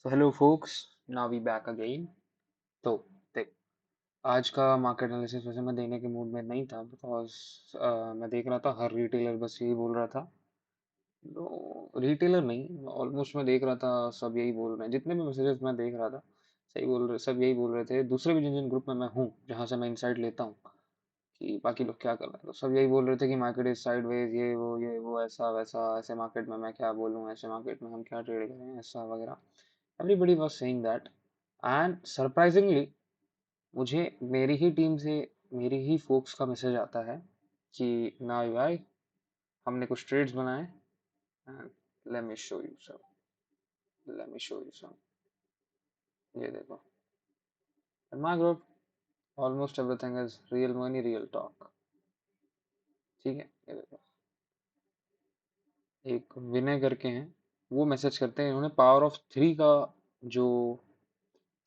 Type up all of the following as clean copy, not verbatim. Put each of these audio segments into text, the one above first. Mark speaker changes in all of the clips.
Speaker 1: So hello folks, now we back again. तो देख, आज का मार्केट एनालिसिस वैसे मैं देने के मूड में नहीं था बिकॉज मैं देख रहा था हर रिटेलर बस यही बोल रहा था। तो रिटेलर नहीं, ऑलमोस्ट मैं देख रहा था सब यही बोल रहे हैं, जितने भी मैसेजेस मैं देख रहा था सही बोल रहे, सब यही बोल रहे थे। दूसरे भी जिन जिन ग्रुप में मैं हूँ, जहाँ से मैं इंसाइट लेता हूँ कि बाकी लोग क्या कर रहे हैं, तो सब यही बोल रहे थे कि मार्केट इज साइडवेज, ये वो ऐसा वैसा, ऐसे मार्केट में मैं क्या बोलूँ, ऐसे मार्केट में हम क्या ट्रेड करें, ऐसा वगैरह। Everybody was saying that and surprisingly मुझे मेरी ही टीम से, मेरी ही फोक्स का मैसेज आता है कि ना भाई, हमने कुछ ट्रेड्स बनाए and let me show you some, let me show you some. ये देखो, in my group almost everything is real money real talk. ठीक है, ये देखो, एक विनय करके हैं, वो मैसेज करते हैं, इन्होंने पावर ऑफ थ्री का जो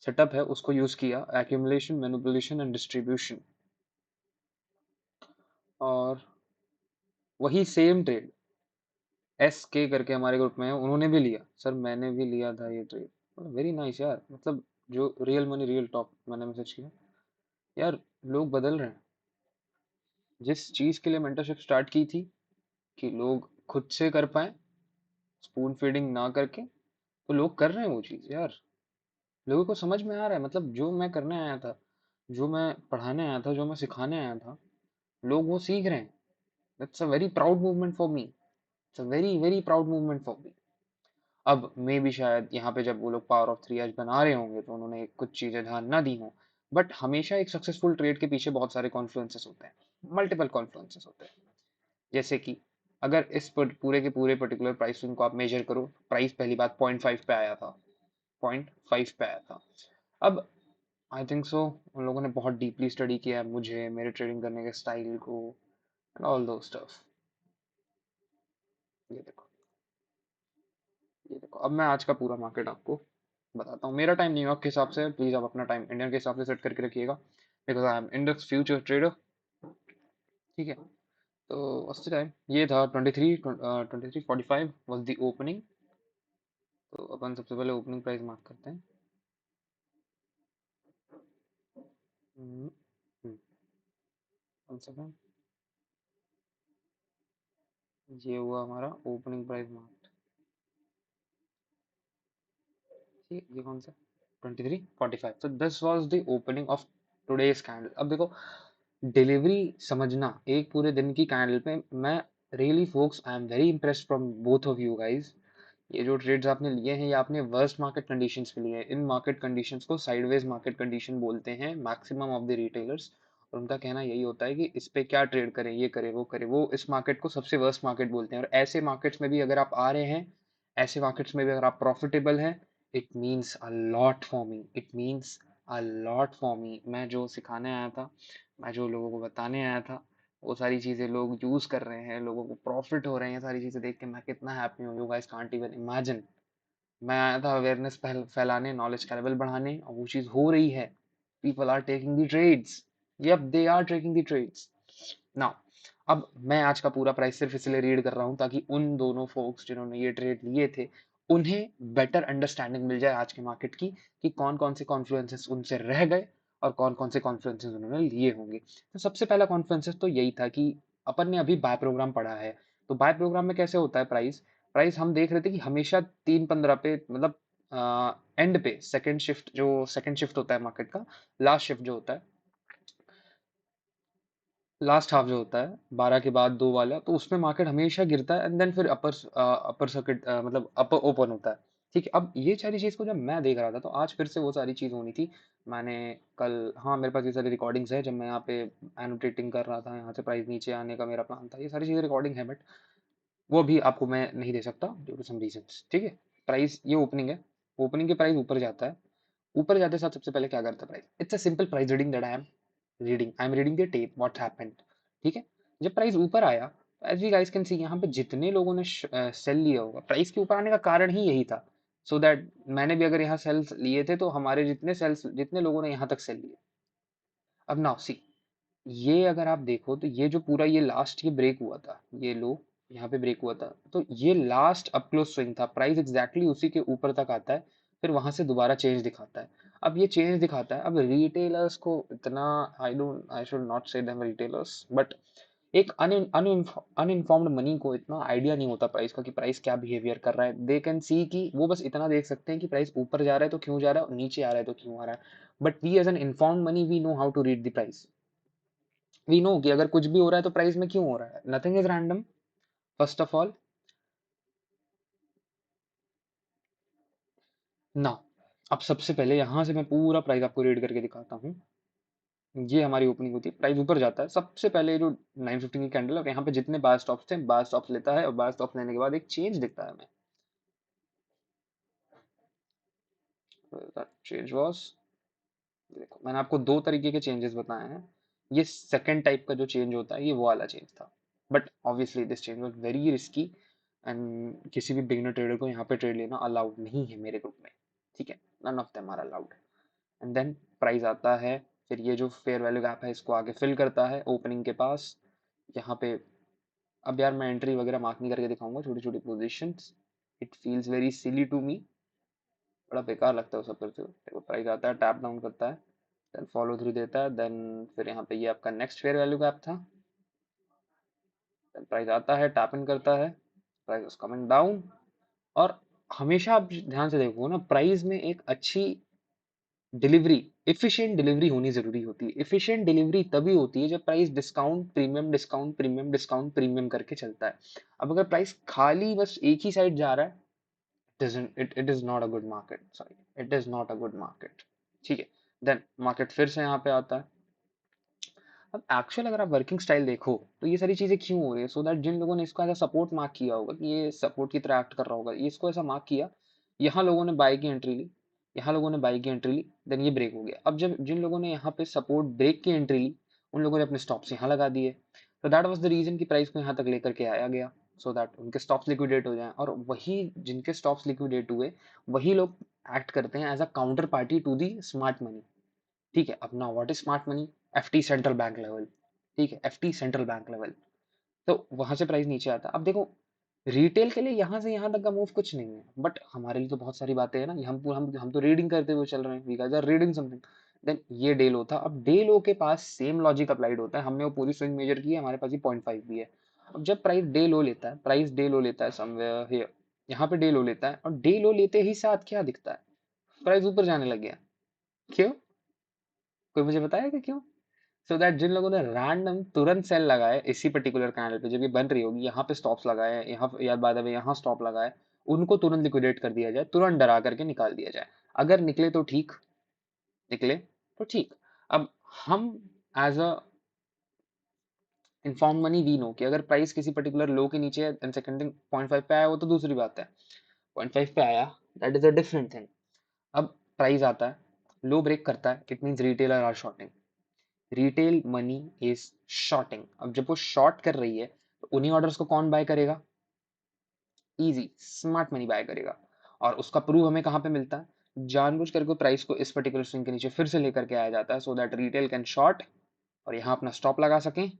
Speaker 1: सेटअप है उसको यूज किया, एक्यूमुलेशन, मैनिपुलेशन एंड डिस्ट्रीब्यूशन, और वही सेम ट्रेड एस के करके हमारे ग्रुप में है, उन्होंने भी लिया। सर मैंने भी लिया था ये ट्रेड, वेरी नाइस यार। मतलब जो रियल मनी रियल टॉक मैंने मैसेज किया यार, लोग बदल रहे हैं। जिस चीज के लिए मेंटरशिप स्टार्ट की थी कि लोग खुद से कर पाए, स्पून फीडिंग ना करके, तो लोग कर रहे हैं वो चीज यार। लोगों को समझ में आ रहा है, मतलब जो मैं करने आया था, जो मैं पढ़ाने आया था, जो मैं सिखाने आया था, लोग वो सीख रहे हैं। That's a very proud movement for me, it's a very very proud movement for me. अब मे भी शायद यहाँ पे जब वो लोग पावर ऑफ थ्री आज बना रहे होंगे तो उन्होंने कुछ चीजें ध्यान ना दी हों, बट हमेशा एक सक्सेसफुल ट्रेड के पीछे बहुत सारे कॉन्फ्लुएंसेस होते हैं, मल्टीपल कॉन्फ्लुएंसेस होते हैं। जैसे कि अगर इस पूरे के पूरे पर्टिकुलर प्राइस स्विंग को आप मेजर करो, प्राइस पहली बात 0.5 पे आया था, 0.5 पे आया था। अब आई थिंक सो उन लोगों ने बहुत डीपली स्टडी किया है मुझे, मेरे ट्रेडिंग करने के स्टाइल को एंड ऑल दो स्टफ। ये देखो, ये देखो, अब मैं आज का पूरा मार्केट आपको बताता हूँ। मेरा टाइम न्यूयॉर्क के हिसाब से, प्लीज आप अपना टाइम इंडियन के हिसाब से सेट करके रखिएगा, because I am index future trader. ठीक है, तो उस टाइम ये था 23:45 वाज द ओपनिंग। तो अपन सबसे पहले ओपनिंग प्राइस मार्क करते हैं। हम्म, हम्म, 1 सेकंड, ये हुआ हमारा ओपनिंग प्राइस मार्क। ठीक, ये कौन सा, 23:45, तो this was the opening of today's candle. अब देखो, डिलीवरी समझना एक पूरे दिन की कैंडल पे, मैं really folks, I am very impressed from both of you guys. ये जो ट्रेड्स आपने लिए हैं, ये आपने वर्स्ट मार्केट कंडीशंस में लिए हैं। इन मार्केट कंडीशंस को साइडवेज मार्केट कंडीशन बोलते हैं मैक्सिमम ऑफ द रिटेलर्स, और उनका कहना यही होता है कि इस पे क्या ट्रेड करें, ये करें वो करें। वो इस मार्केट को सबसे वर्स्ट मार्केट बोलते हैं, और ऐसे मार्केट्स में भी अगर आप आ रहे हैं, ऐसे मार्केट्स में भी अगर आप प्रॉफिटेबल हैं, it means a lot for me, it means a lot for me. मैं जो सिखाने आया था, मैं जो लोगों को बताने आया था, वो सारी चीज़ें लोग यूज़ कर रहे हैं, लोगों को प्रॉफिट हो रहे हैं। ये सारी चीज़ें देख के मैं कितना हैप्पी हूँ, you guys can't even imagine. मैं आया था अवेयरनेस फैलाने, नॉलेज का लेवल बढ़ाने, और वो चीज़ हो रही है। People are taking the trades, yep they are taking the trades now. अब मैं आज का पूरा प्राइस सिर्फ इसलिए रीड कर रहा हूँ ताकि उन दोनों फोक्स जिन्होंने ये ट्रेड लिए थे, उन्हें बेटर अंडरस्टैंडिंग मिल जाए आज के मार्केट की, कि कौन कौन से कॉन्फ्लुएंसेस उनसे रह गए और कौन कौन से कॉन्फ्लुएंसेस उन्होंने लिए होंगे। तो सबसे पहला कॉन्फ्लुएंसेस तो यही था कि अपन ने अभी बाय प्रोग्राम पढ़ा है। तो बाय प्रोग्राम में कैसे होता है प्राइस, प्राइस हम देख रहे थे कि हमेशा 3:15 पे, मतलब एंड पे, सेकंड शिफ्ट, जो सेकंड शिफ्ट होता है मार्केट का, लास्ट शिफ्ट जो होता है, लास्ट हाफ जो होता है 12 के बाद 2 वाला, तो उसमें मार्केट हमेशा गिरता है एंड देन फिर अपर सर्किट, मतलब अपर ओपन होता है। ठीक है, अब ये सारी चीज़ को जब मैं देख रहा था, तो आज फिर से वो सारी चीज़ होनी थी। मैंने कल, हाँ मेरे पास ये सारी रिकॉर्डिंग्स है, जब मैं यहाँ पे एनोटेटिंग कर रहा था, यहाँ से प्राइस नीचे आने का मेरा प्लान था, ये सारी चीज़ें रिकॉर्डिंग है, बट वो भी आपको मैं नहीं दे सकता ड्यू टू सम रीजंस। ठीक है, प्राइस ये ओपनिंग है, ओपनिंग के प्राइस ऊपर जाता है। ऊपर जाते साथ सबसे पहले क्या करता है price, it's a simple price reading that I am reading the tape what happened. ठीक है, जब प्राइस ऊपर आया, as we guys can see, यहाँ पे जितने लोगों ने सेल लिया होगा, प्राइस के ऊपर आने का कारण ही यही था, सो दैट मैंने भी अगर यहाँ सेल्स लिए थे तो हमारे जितने सेल्स, जितने लोगों ने यहाँ तक सेल लिए। अब नाउ सी, ये अगर आप देखो तो ये जो पूरा ये लास्ट ये ब्रेक हुआ था, ये लो यहाँ पे ब्रेक हुआ था, तो ये लास्ट अप क्लोज स्विंग था, प्राइस एग्जैक्टली उसी के ऊपर तक आता है। फिर वहां से दोबारा चेंज दिखाता है। अब ये चेंज दिखाता है, अब रिटेलर्स को इतना, आई शुड नॉट से देम रिटेलर्स, बट एक अनइन्फॉर्म्ड मनी को इतना आइडिया नहीं होता प्राइस का कि प्राइस क्या बिहेवियर कर रहा है। दे कैन सी कि वो बस इतना देख सकते हैं कि प्राइस ऊपर जा रहा है तो क्यों जा रहा है, और नीचे आ रहा है तो क्यों आ रहा है। But we as an informed money we know how to read the price. We know कि अगर कुछ भी हो रहा है तो प्राइस में क्यों हो रहा है। Nothing is random, first of all. ना, अब सबसे पहले यहां से मैं पूरा प्राइस आपको रीड करके दिखाता हूँ। ये हमारी ओपनिंग होती है, प्राइस ऊपर जाता है। सबसे पहले जो 915 की कैंडल है, यहाँ पे जितने बाय स्टॉप्स थे बाय स्टॉप्स लेता है, और बाय स्टॉप्स लेने के बाद एक चेंज दिखता है हमें। चेंज वॉज, देखो मैंने आपको दो तरीके के चेंजेस बताए हैं। ये सेकंड टाइप का जो चेंज होता है ये वो वाला चेंज था। But obviously this change was very risky, and किसी भी बिगिनर ट्रेडर को यहाँ पे ट्रेड लेना अलाउड नहीं है मेरे ग्रुप में। ठीक है, none of them are allowed. And then price आता है, फिर ये जो फेयर वैल्यू गैप है इसको आगे फिल करता है ओपनिंग के पास। यहाँ पे अब यार मैं एंट्री वगैरह मार्क नहीं करके दिखाऊंगा, छोटी छोटी positions. It feels very silly to me, बड़ा बेकार लगता है वो सब करते हुए। देखो प्राइस आता है, टैप डाउन करता है, देन फॉलो थ्रू देता है, देन फिर यहाँ पे ये आपका नेक्स्ट फेयर वैल्यू गैप था। देन प्राइस आता है, टैप इन करता है, प्राइस इज कमिंग डाउन। और हमेशा आप ध्यान से देखो ना, प्राइस में एक अच्छी डिलीवरी, एफिशिएंट डिलीवरी होनी जरूरी होती है। एफिशिएंट डिलीवरी तभी होती है जब price discount premium discount premium discount premium करके चलता है। अब अगर प्राइस खाली बस एक ही साइड जा रहा है, it is not a good market, sorry, it is not a good market। ठीक है, देन मार्केट फिर से यहाँ पे आता है। अब एक्चुअल अगर आप वर्किंग स्टाइल देखो तो ये सारी चीजें क्यों हो रही है, सो दैट जिन लोगों ने इसको ऐसा सपोर्ट मार्क किया होगा कि ये सपोर्ट की तरह एक्ट कर रहा होगा, ये इसको ऐसा मार्क किया, यहाँ लोगों ने बाय की एंट्री ली, यहाँ लोगों ने बाय की एंट्री ली, देन ये ब्रेक हो गया। अब जब जिन लोगों ने यहाँ पे सपोर्ट ब्रेक की एंट्री ली, उन लोगों ने अपने स्टॉप्स यहाँ लगा दिए। तो दैट वाज द रीजन कि प्राइस को यहाँ तक लेकर के आया गया, सो दैट उनके स्टॉप्स लिक्विडेट हो जाएं। और वही जिनके स्टॉप्स लिक्विडेट हुए, वही लोग एक्ट करते हैं as a counter party to the smart money. ठीक है, अपना what is smart money, FT central bank level. ठीक है, एफटी सेंट्रल बैंक लेवल। तो वहां से प्राइस नीचे आता है। अब देखो रिटेल के लिए यहाँ से यहाँ तक का मूव कुछ नहीं है, बट हमारे लिए तो बहुत सारी बातें हैं ना, हम तो रीडिंग करते हुए चल रहे हैं, we guys are reading something. Then ये डे लो था, अब डे लो के पास सेम लॉजिक अप्लाइड होता है। हमने वो पूरी स्विंग मेजर की है, हमारे पास ये 0.5 भी है। अब जब प्राइस डे लो लेता है, प्राइस डे लो लेता है समवेयर हियर, यहाँ पे डे लो लेता है, और डे लो लेते ही साथ क्या दिखता है, प्राइस ऊपर जाने लग गया। क्यों, कोई मुझे बताया कि क्यों? सो दैट जिन लोगों ने रैंडम तुरंत सेल लगाए इसी पर्टिकुलर कैंडल पे, जब ये बन रही होगी, यहाँ पे स्टॉप्स लगाए, यहाँ या बाय द वे यहाँ स्टॉप लगाए, उनको तुरंत लिक्विडेट कर दिया जाए, तुरंत डरा करके निकाल दिया जाए। अगर निकले तो ठीक, निकले तो ठीक। अब हम as a inform money we know कि अगर प्राइस किसी पर्टिकुलर लो के नीचे एंड सेकंड 0.5 पे आया, वो तो दूसरी बात है। 0.5 पे आया, that is a different thing. अब प्राइस आता है, लो ब्रेक करता है, it means retailer are shorting, retail money is shorting. अब जब वो शॉर्ट कर रही है तो उन्हीं ऑर्डर्स को कौन बाय करेगा, इजी स्मार्ट मनी बाय करेगा। और उसका प्रूफ हमें कहाँ पे मिलता है, जानबूझ करके प्राइस को इस पर्टिकुलर स्विंग के नीचे फिर से लेकर के आया जाता है, so that retail can short और यहाँ अपना स्टॉप लगा सकें,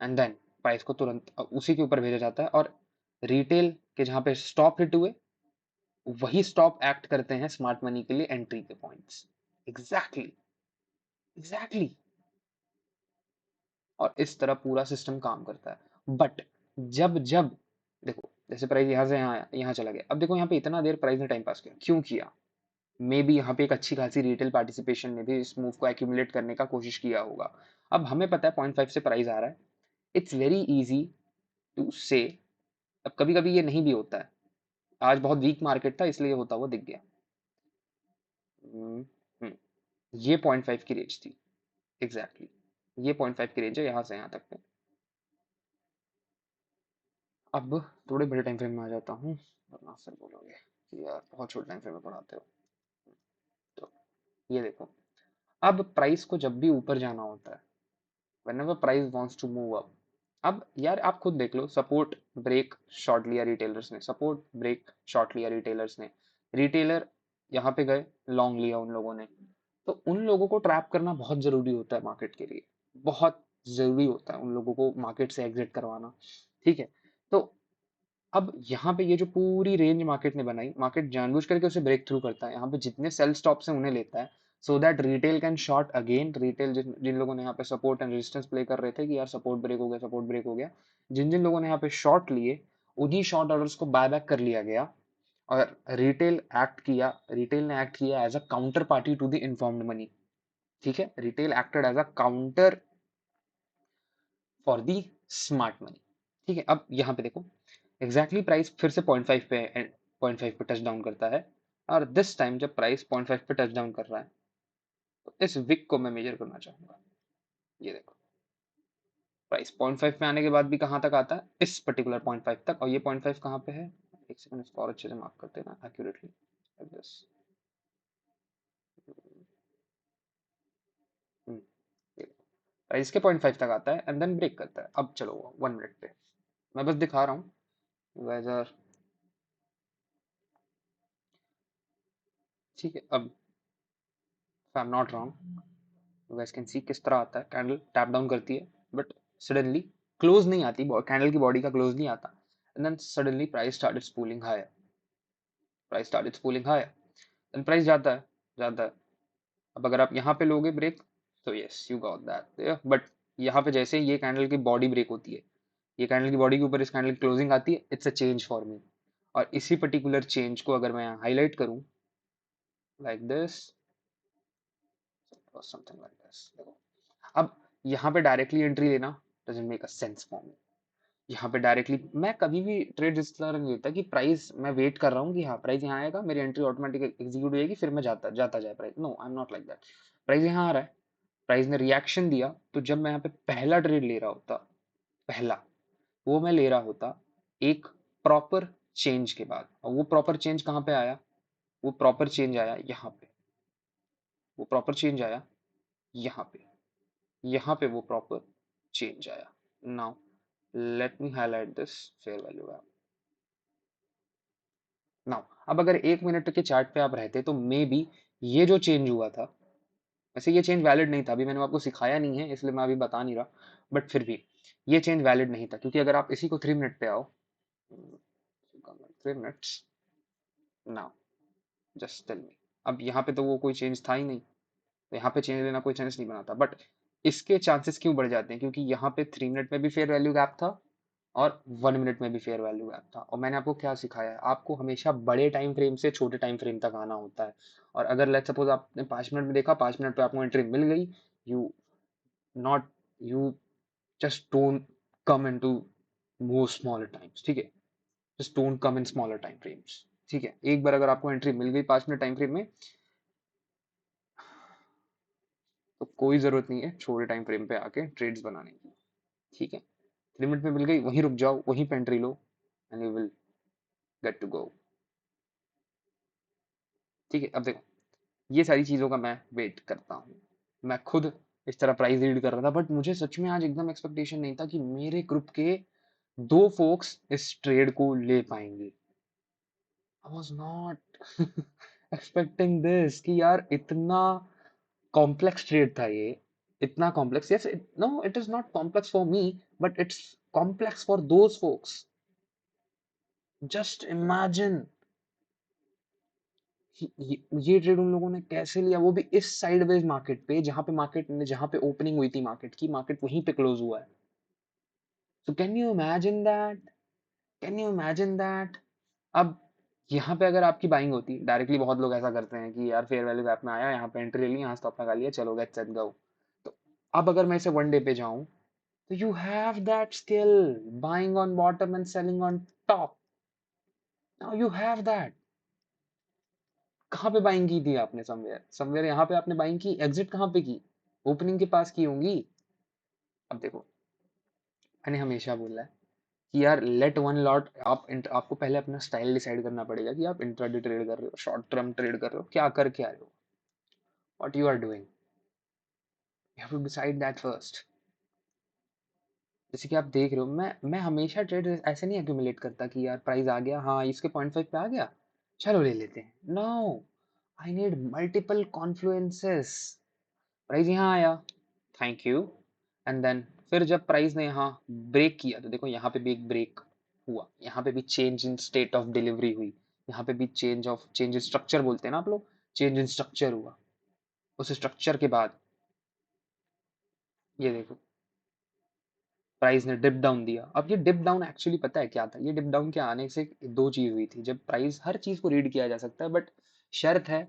Speaker 1: एंड देन प्राइस को तुरंत उसी के ऊपर भेजा जाता है। और रिटेल के जहाँ पे स्टॉप हिट हुए, वही स्टॉप एक्ट करते हैं स्मार्ट मनी के लिए एंट्री के पॉइंट्स। Exactly, exactly. और इस तरह पूरा सिस्टम काम करता है। बट जब जब देखो, जैसे प्राइस यहाँ से यहाँ आया, यहाँ चला गया, अब देखो यहाँ पे इतना देर प्राइस ने टाइम पास किया, क्यों किया? मे बी यहाँ पे एक अच्छी खासी रिटेल पार्टिसिपेशन ने भी इस मूव को एक्यूमुलेट करने का कोशिश किया होगा। अब हमें पता है 0.5 से प्राइस आ रहा है, इट्स वेरी इजी टू से। अब कभी कभी ये नहीं भी होता है, आज बहुत वीक मार्केट था इसलिए होता हुआ दिख गया। हम्म, हम्म, ये 0.5 की रेंज थी, एग्जैक्टली exactly। ये 0.5 की रेंज है यहाँ से यहाँ तक पे। अब थोड़े बड़े टाइम फ्रेम में आ जाता हूँ, वरना सर बोलोगे कि यार बहुत छोटे टाइम फ्रेम में पढ़ाते हो। तो ये देखो, अब प्राइस को जब भी ऊपर जाना होता है, whenever price wants to move up, अब यार आप खुद देख लो, सपोर्ट ब्रेक शॉर्ट लिया रिटेलर्स ने, सपोर्ट ब्रेक शॉर्ट लिया रिटेलर्स ने, रिटेलर यहाँ पे गए, लॉन्ग लिया उन लोगों ने। तो उन लोगों को ट्रैप करना बहुत जरूरी होता है मार्केट के लिए, बहुत जरूरी होता है उन लोगों को मार्केट से एग्जिट करवाना। ठीक है, तो अब यहाँ पे ये जो पूरी रेंज मार्केट ने बनाई, मार्केट जानबूझ करके उसे ब्रेक थ्रू करता है, यहाँ पे जितने सेल स्टॉप्स हैं उन्हें लेता है, so that retail can short again. Retail जिन लोगों ने यहाँ पे सपोर्ट एंड रेजिस्टेंस प्ले कर रहे थे कि यार सपोर्ट ब्रेक हो गया, सपोर्ट ब्रेक हो गया, जिन जिन लोगों ने यहाँ पे शॉर्ट लिए, उन्हीं शॉर्ट ऑर्डर्स को बाय बैक कर लिया गया। और रिटेल ने एक्ट किया as a counter party to the informed money. ठीक है, retail acted as a counter for the smart money. ठीक है, अब यहाँ पे देखो एग्जैक्टली प्राइस फिर से 0.5 पे टच डाउन करता है, और दिस टाइम जब प्राइस 0.5 पे टच डाउन कर रहा है, तो इस विक को मैं मेजर करना चाहूंगा। ये देखो प्राइस 0.5 पे आने के बाद भी कहाँ तक आता है, इस पर्टिकुलर 0.5 तक, और ये 0.5 कहाँ पे है, एक सेकंड इसको और अच्छे से मार्क करते हैं ना एक्यूरेटली, दिस प्राइस के 0.5 तक आता है एंड देन ब्रेक करता है। अब चलो 1 मिनट पे मैं बस दिखा रहा हूँ वेदर। ठीक है, अब आई am not wrong, you guys can see किस तरह आता है, कैंडल टैप डाउन करती है बट सडनली क्लोज नहीं आती, कैंडल की बॉडी का क्लोज नहीं आता, and then suddenly price started spooling higher, price started spooling higher, then price जाता है। अब अगर आप यहाँ पे लोगे ब्रेक, तो yes you got that, but यहाँ पे जैसे ये कैंडल की बॉडी ब्रेक होती है, ये कैंडल की बॉडी के ऊपर इस कैंडल की क्लोजिंग आती है, it's a change for me. और इसी पर्टिकुलर चेंज को अगर मैं हाईलाइट करूं लाइक दिस और समथिंग लाइक दिस, देखो अब यहाँ पे डायरेक्टली एंट्री लेना doesn't make a sense for me. यहाँ पे डायरेक्टली मैं कभी भी ट्रेड इस तरह नहीं लेता कि प्राइस मैं वेट कर रहा हूँ कि हाँ प्राइस यहाँ आएगा, मेरी एंट्री ऑटोमेटिक एग्जीक्यूट हो जाएगी, फिर मैं जाता जाता जाए price, no I am not like that. Price यहाँ आ रहा है, प्राइस ने रिएक्शन दिया, तो जब मैं यहाँ पे पहला ट्रेड ले रहा होता, पहला वो मैं ले रहा होता एक प्रॉपर चेंज के बाद, और वो प्रॉपर चेंज कहाँ पे आया, वो प्रॉपर चेंज आया यहाँ पे, वो प्रॉपर चेंज आया यहाँ पे, यहाँ पे वो प्रॉपर चेंज आया। Now let me highlight this fair value gap. Now अब अगर 1 मिनट के चार्ट पे आप रहते तो मे बी ये जो चेंज हुआ था, वैसे ये चेंज वैलिड नहीं था, अभी मैंने आपको सिखाया नहीं है इसलिए मैं अभी बता नहीं रहा, बट फिर भी ये चेंज वैलिड नहीं था, क्योंकि अगर आप इसी को 3 मिनट पे आओ, 3 minutes now, just tell me, अब यहाँ पे तो वो कोई चेंज था ही नहीं, तो यहाँ पे चेंज लेना कोई चांस नहीं बनाता, बट इसके चांसेस क्यों बढ़ जाते हैं, क्योंकि यहाँ पे 3 मिनट में भी फेयर वैल्यू गैप था और 1 मिनट में भी फेयर वैल्यू गैप था, और मैंने आपको क्या सिखाया है, आपको हमेशा बड़े टाइम फ्रेम से छोटे टाइम फ्रेम तक आना होता है। और अगर लेट्स सपोज आपने 5 मिनट में देखा, 5 मिनट पे आपको एंट्री मिल गई, you not you just don't come in to more smaller times. ठीक है, just don't come in smaller time frames. ठीक है, एक बार अगर आपको एंट्री मिल गई 5 मिनट टाइम फ्रेम में, तो कोई जरूरत नहीं है छोटे टाइम फ्रेम पे आके ट्रेड्स बनाने की। ठीक है, 3 मिनट में मिल गई, वहीं रुक जाओ, वहीं पे एंट्री लो and you will get to go. ठीक है, अब देखो ये सारी चीज़ों का मैं वेट करता हूँ, मैं खुद इस तरह प्राइस रीड कर रहा था, बट मुझे सच में आज एकदम एक्सपेक्टेशन नहीं था कि मेरे ग्रुप के 2 फोक्स इस ट्रेड को ले पाएंगे। I was not expecting this कि यार इतना कॉम्प्लेक्स ट्रेड था ये, इतना complex, yes no it is not complex for me, but it's complex for those folks. Just imagine ये ट्रेड उन लोगों ने कैसे लिया, वो भी इस साइडवेज मार्केट पे, जहां पे ओपनिंग हुई थी मार्केट की, मार्केट वहीं पे क्लोज हुआ है। So can you imagine that, can you imagine that. अब यहाँ पे अगर आपकी बाइंग होती डायरेक्टली, बहुत लोग ऐसा करते हैं कि यार फेयर वैल्यू गैप में आया, यहाँ पे एंट्री ले ली, यहाँ स्टॉप लगा लिया, चलो गेट सेट गो। तो अब अगर मैं इसे 1 डे पे जाऊं, तो you have that skill, buying on bottom and selling on top, now you have that. कहाँ पे बाइंग की थी आपने, समवेयर समवेयर यहाँ पे आपने बाइंग की, एग्जिट कहाँ पे की, ओपनिंग के पास की होंगी। अब देखो मैंने हमेशा बोला है कि यार लेट वन लॉट, आपको पहले अपना स्टाइल डिसाइड करना पड़ेगा कि आप इंट्राडे ट्रेड कर रहे हो, शॉर्ट टर्म ट्रेड कर रहे हो, क्या करके आ रहे हो, what you are doing, you have to decide that first. जैसे कि आप देख रहे हो, मैं हमेशा ट्रेड ऐसे नहीं एक्यूमुलेट करता कि यार प्राइस आ गया, हाँ इसके 0.5 पे आ गया, चलो ले लेते हैं, no, I need multiple confluences. Price यहाँ आया, थैंक यू, एंड देन फिर जब प्राइस ने यहाँ ब्रेक किया, तो देखो यहाँ पे भी एक ब्रेक, हुआ, यहाँ पे भी change in state of delivery हुई, यहाँ पे भी चेंज इन स्ट्रक्चर बोलते हैं ना आप लोग, चेंज इन स्ट्रक्चर हुआ। उस स्ट्रक्चर के बाद ये देखो प्राइस ने डिप डाउन दिया। अब ये डिप डाउन एक्चुअली पता है क्या था, ये डिप डाउन के आने से दो चीज हुई थी। जब प्राइस, हर चीज को रीड किया जा सकता है बट शर्त है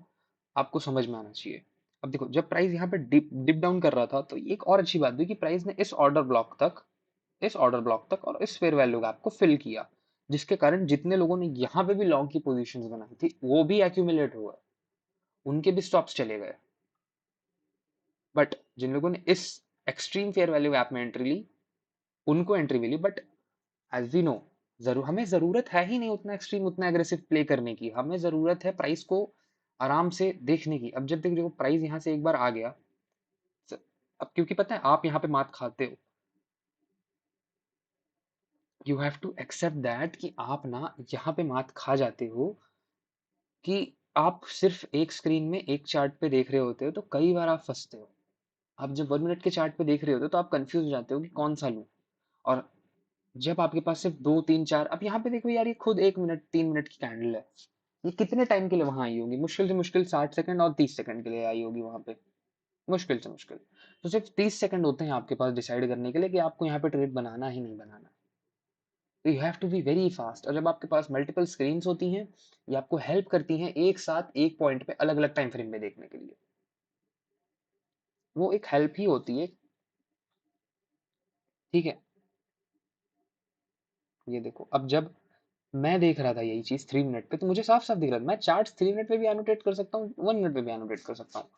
Speaker 1: आपको समझ में आना चाहिए। अब देखो जब प्राइस यहाँ पे डिप डाउन कर रहा था तो एक और अच्छी बात हुई कि प्राइस ने इस ऑर्डर ब्लॉक तक और इस फेयर वैल्यू गैप को फिल किया, जिसके कारण जितने लोगों ने यहाँ पे भी लॉन्ग की पोजीशंस बनाई थी वो भी एक्यूमुलेट हुआ, उनके भी स्टॉप्स चले गए। बट जिन लोगों ने इस एक्सट्रीम फेयर वैल्यू गैप में एंट्री ली उनको एंट्री मिली। बट एज वी नो, हमें जरूरत है ही नहीं उतना एक्सट्रीम उतना एग्रेसिव प्ले करने की, हमें जरूरत है प्राइस को आराम से देखने की। अब जब तक देखो प्राइस यहाँ से एक बार आ गया, अब क्योंकि पता है आप यहाँ पे मात खाते हो, you have to accept that कि आप ना यहाँ पे मात खा जाते हो कि आप सिर्फ एक स्क्रीन में एक चार्ट पे देख रहे होते हो तो कई बार आप फंसते हो। आप जब 1 मिनट के चार्ट पे देख रहे होते हो तो आप कंफ्यूज हो जाते हो कि कौन सा लूं। और जब आपके पास सिर्फ दो तीन चार, अब यहाँ पे देखो यार ये खुद 1 मिनट 3 मिनट की कैंडल है, ये कितने टाइम के लिए वहां आई होगी, मुश्किल से मुश्किल 60 सेकंड और 30 सेकंड के लिए आई होगी वहां पे, मुश्किल से मुश्किल। तो सिर्फ 30 सेकंड होते हैं आपके पास डिसाइड करने के लिए कि आपको यहाँ पे ट्रेड बनाना ही नहीं बनाना। तो you have to be very fast. और जब आपके पास मल्टीपल स्क्रीन्स होती हैं, ये आपको हेल्प करती हैं एक साथ एक पॉइंट पे अलग अलग टाइम फ्रेम में देखने के लिए, वो एक हेल्प ही होती है। ठीक है, ये देखो अब जब मैं देख रहा था यही चीज 3 मिनट पे तो मुझे साफ साफ दिख रहा था, मैं चार्ट 3 मिनट पे भी एनोटेट कर सकता हूँ, 1 मिनट पे भी एनोटेट कर सकता हूँ।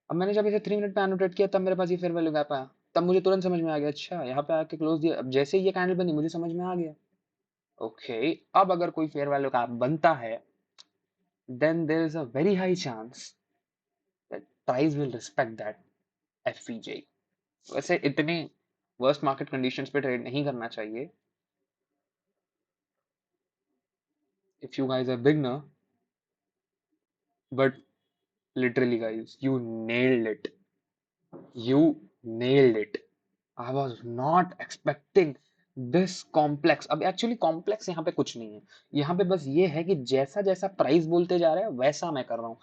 Speaker 1: अब मैंने जब इसे 3 मिनट पे एनोटेट किया तब मेरे पास ये फेयर वैल्यू गैप आया, तब मुझे तुरंत समझ में आ गया अच्छा यहाँ पे आके क्लोज दिया। अब जैसे ही ये कैंडल बनी मुझे समझ में आ गया ओके, अब अगर कोई फेयर वैल्यू गैप बनता है then there is a very high chance that price will respect that FVG. वैसे इतने वर्स्ट मार्केट कंडीशंस पे ट्रेड नहीं करना चाहिए। If you guys are beginner, but literally guys you nailed it, you nailed it. I was not expecting this complex. अब actually complex यहाँ पे कुछ नहीं है, यहाँ पे बस ये है कि जैसा जैसा प्राइस बोलते जा रहे हैं वैसा मैं कर रहा हूँ।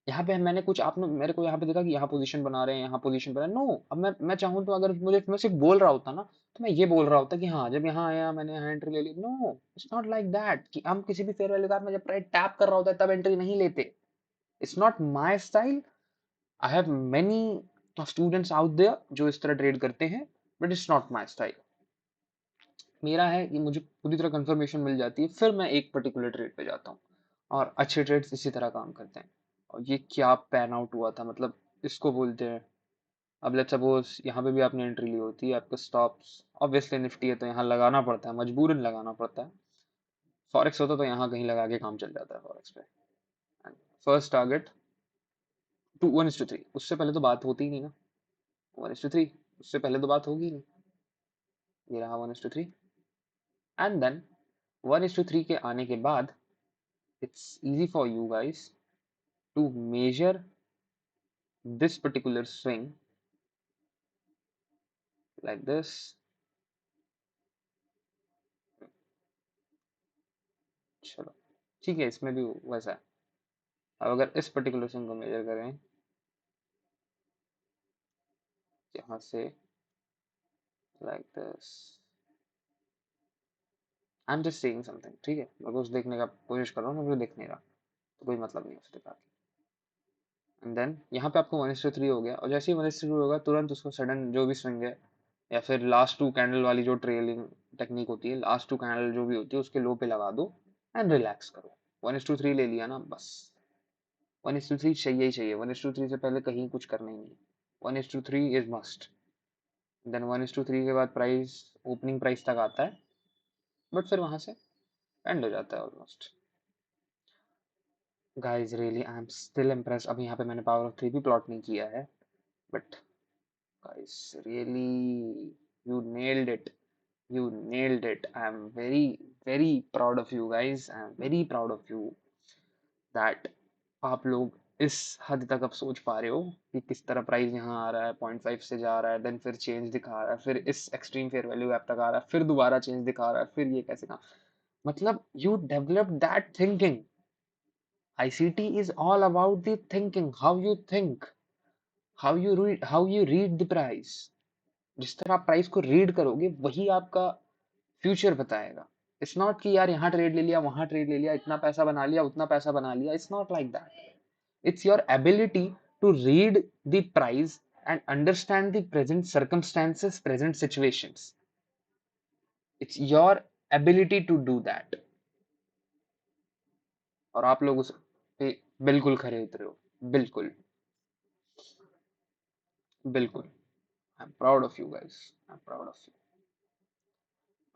Speaker 1: यहाँ पे मैंने कुछ, आपने मेरे को यहाँ पे देखा कि यहाँ पोजीशन बना रहे हैं, यहाँ पोजीशन बना, नो। अब मैं चाहूँ तो अगर मुझे, मैं सिर्फ बोल रहा होता ना तो मैं ये बोल रहा होता कि हाँ जब यहाँ आया मैंने यहाँ एंट्री ले ली। No, it's not like that कि हम किसी भी फेयर वैल्यू का में जब प्राइस टैप कर रहा होता है तब एंट्री नहीं लेते। It's not my style. I have many students out there जो इस तरह ट्रेड करते हैं, but it's not my style. मेरा है कि मुझे पूरी तरह कंफर्मेशन मिल जाती है फिर मैं एक पर्टिकुलर ट्रेड पे जाता हूँ, और अच्छे ट्रेड्स इसी तरह काम करते हैं। और ये क्या पैन आउट हुआ था, मतलब इसको बोलते हैं। अब लेट्स सपोज यहाँ पे भी आपने एंट्री ली होती है, आपका स्टॉप्स ऑब्वियसली निफ्टी है तो यहाँ लगाना पड़ता है, मजबूरन लगाना पड़ता है। फॉरेक्स होता तो यहाँ कहीं लगा के काम चल जाता है फॉरेक्स पे। फर्स्ट टारगेट 1:3, उससे पहले तो बात होती ही नहीं ना। 1:3, उससे पहले तो बात होगी ही नहीं। ये रहा 1:3, एंड देन 1:3 के आने के बाद it's easy for you guys to measure this particular swing like this। चलो ठीक है, इसमें भी वैसा है। अब अगर इस पर्टिकुलर स्विंग को मेजर करें यहाँ से like this, I am just saying something, ठीक है, मैं कुछ देखने का कोशिश कर रहा हूँ, मुझे देख नहीं रहा तो कोई मतलब नहीं उसके बाद। एंड देन यहाँ पे आपको 1:3 हो गया, और जैसे ही 1:3 होगा तुरंत उसको सडन जो भी स्विंग है या फिर लास्ट टू कैंडल वाली जो ट्रेलिंग टेक्निक होती है, लास्ट टू कैंडल जो भी होती है उसके लो पे लगा दो एंड रिलैक्स करो। 1:3 ले लिया ना बस, 1:3 चाहिए ही चाहिए, 1:3 से पहले कहीं कुछ करना ही नहीं। 1:3 इज मस्ट। देन 1:3 के बाद प्राइस ओपनिंग प्राइस तक आता है, बट फिर वहां से एंड हो जाता है almost. Guys really I am still impress. अब यहाँ पे मैंने पावर ऑफ 3 भी प्लॉट नहीं किया है, but guys really you nailed it, you nailed it. I am very very proud of you guys, I am very proud of you that आप लोग इस हद तक आप सोच पा रहे हो कि किस तरह प्राइस यहाँ आ रहा है, 0.5 से जा रहा है, देन फिर चेंज दिखा रहा है, फिर इस एक्सट्रीम फेयर वैल्यू गैप तक आ रहा है, फिर दोबारा चेंज दिखा रहा है, फिर ये कैसे कहा, मतलब you develop that thinking. ICT is all about the thinking, how you think, how you read the price. जिस तरह आप प्राइस को रीड करोगे वही आपका फ्यूचर बताएगा. इट्स नॉट कि यार यहाँ ट्रेड ले लिया, वहां ट्रेड ले लिया, इतना पैसा बना लिया, उतना पैसा बना लिया. It's not like that. It's your ability to read the price and understand the present circumstances, present situations. It's your ability to do that. और आप लोग उस पे बिल्कुल खरे उतरे हो. बिल्कुल. बिल्कुल. I'm proud of you guys. I'm proud of you.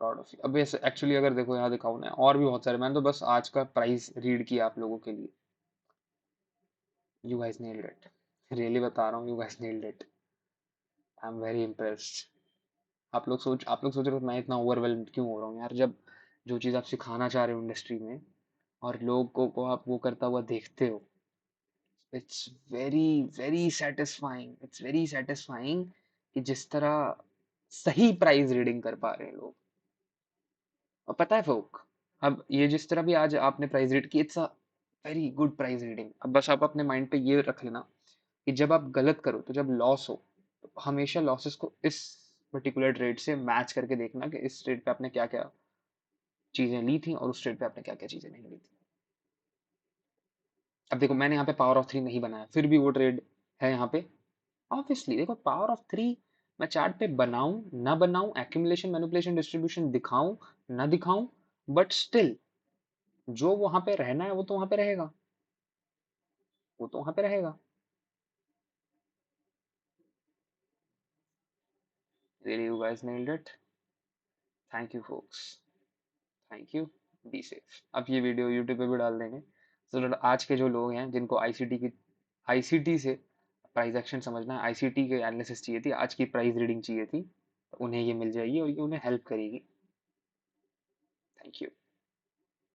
Speaker 1: Proud of you. अब ऐसे एक्चुअली अगर देखो यहाँ दिखाऊं ना, और भी बहुत सारे, मैंने तो बस आज का प्राइस रीड किया आप लोगों के लिए. You guys nailed it. Really बता रहा हूँ, you guys nailed it. I'm very impressed. आप लोग सोच रहे हो मैं इतना ओवरवेल्म्ड क्यों हो रहा हूँ यार, जब जो चीज़ आप सिखाना चाह रहे हो इंडस्ट्री में और लोगों को आप वो करता हुआ देखते हो. It's very very satisfying. It's very satisfying कि जिस तरह सही प्राइस रीडिंग कर पा रहे हैं लोग. और पता है फोक, अब ये जिस तरह भी आज आपने प्राइस रीड की, it's a very good price reading. अब बस आप अपने माइंड पे ये रख लेना कि जब आप गलत करो, तो जब लॉस हो, तो हमेशा लॉसेस को इस पर्टिकुलर ट्रेड से मैच करके देखना कि इस ट्रेड पे आपने क्या क्या चीजें ली थी और उस ट्रेड पे आपने क्या क्या चीजें नहीं ली थी. अब देखो मैंने यहाँ पे पावर ऑफ 3 नहीं बनाया, फिर भी वो ट्रेड है यहाँ पे. ऑब्वियसली देखो पावर ऑफ 3 मैं चार्ट पे बनाऊं ना बनाऊं, एक्यूमुलेशन मैनिपुलेशन डिस्ट्रीब्यूशन दिखाऊं ना दिखाऊं, बट स्टिल जो वहां पे रहना है वो तो वहां पे रहेगा. वो तो वहां पे रहेगा. Really, you guys nailed it. Thank you folks. Thank you. Be safe. अब ये वीडियो यूट्यूब पे भी डाल देंगे, सो so आज के जो लोग हैं जिनको आईसीटी से प्राइस एक्शन समझना है, आईसीटी के एनालिसिस चाहिए थी, आज की प्राइस रीडिंग चाहिए थी, तो उन्हें ये मिल जाएगी और ये उन्हें हेल्प करेगी. Thank you.